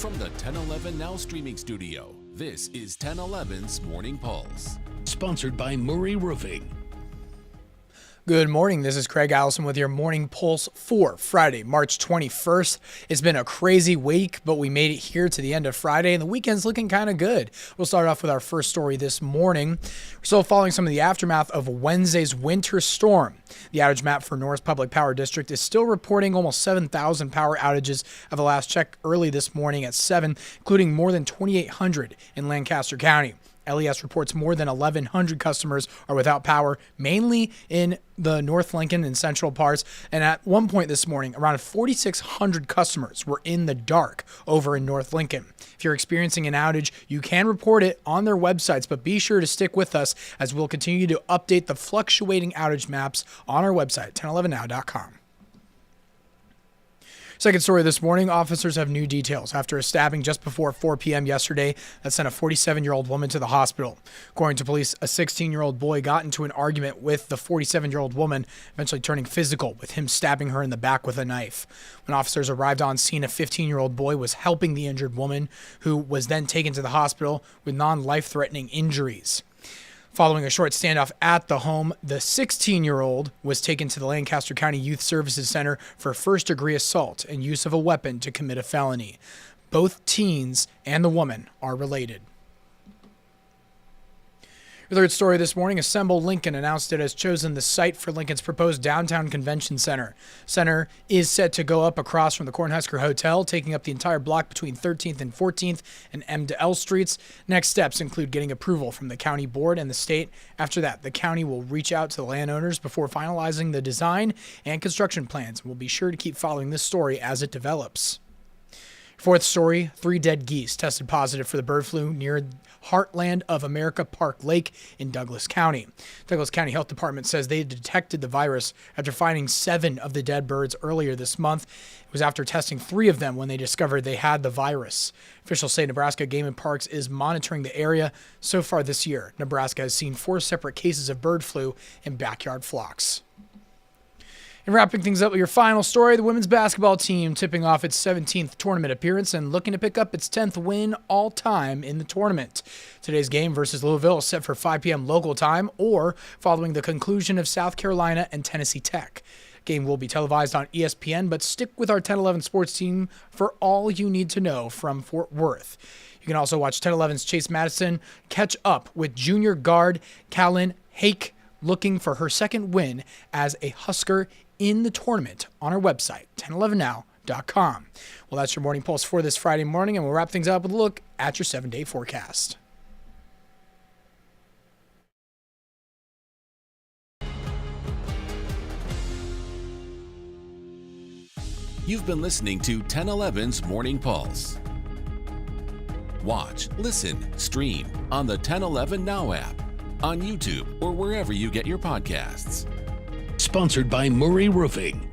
From the 1011 Now streaming studio, this is 1011's Morning Pulse. Sponsored by Murray Roofing. Good morning. This is Craig Allison with your Morning Pulse for Friday, March 21st. It's been a crazy week, but we made it here to the end of Friday, and the weekend's looking kind of good. We'll start off with our first story this morning. We're still following some of the aftermath of Wednesday's winter storm. The outage map for Norris Public Power District is still reporting almost 7,000 power outages at the last check early this morning at 7, including more than 2,800 in Lancaster County. LES reports more than 1,100 customers are without power, mainly in the North Lincoln and central parts. And at one point this morning, around 4,600 customers were in the dark over in North Lincoln. If you're experiencing an outage, you can report it on their websites, but be sure to stick with us as we'll continue to update the fluctuating outage maps on our website, 1011now.com. Second story this morning, officers have new details after a stabbing just before 4 p.m. yesterday that sent a 47-year-old woman to the hospital. According to police, a 16-year-old boy got into an argument with the 47-year-old woman, eventually turning physical with him stabbing her in the back with a knife. When officers arrived on scene, a 15-year-old boy was helping the injured woman, who was then taken to the hospital with non-life-threatening injuries. Following a short standoff at the home, the 16-year-old was taken to the Lancaster County Youth Services Center for first-degree assault and use of a weapon to commit a felony. Both teens and the woman are related. Your third story this morning, Assemble Lincoln announced it has chosen the site for Lincoln's proposed downtown convention center. Center is set to go up across from the Cornhusker Hotel, taking up the entire block between 13th and 14th and M to L streets. Next steps include getting approval from the county board and the state. After that, the county will reach out to the landowners before finalizing the design and construction plans. We'll be sure to keep following this story as it develops. Fourth story, 3 dead geese tested positive for the bird flu near Heartland of America Park Lake in Douglas County. Douglas County Health Department says they detected the virus after finding 7 of the dead birds earlier this month. It was after testing 3 of them when they discovered they had the virus. Officials say Nebraska Game and Parks is monitoring the area. So far this year, Nebraska has seen 4 separate cases of bird flu in backyard flocks. And wrapping things up with your final story, the women's basketball team tipping off its 17th tournament appearance and looking to pick up its 10th win all time in the tournament. Today's game versus Louisville is set for 5 p.m. local time or following the conclusion of South Carolina and Tennessee Tech. Game will be televised on ESPN, but stick with our 1011 sports team for all you need to know from Fort Worth. You can also watch 1011's Chase Madison catch up with junior guard Callan Hake, looking for her second win as a Husker in the tournament on our website, 1011now.com. Well, that's your Morning Pulse for this Friday morning, and we'll wrap things up with a look at your 7-day forecast. You've been listening to 1011's Morning Pulse. Watch, listen, stream on the 1011 Now app, on YouTube, or wherever you get your podcasts. Sponsored by Murray Roofing.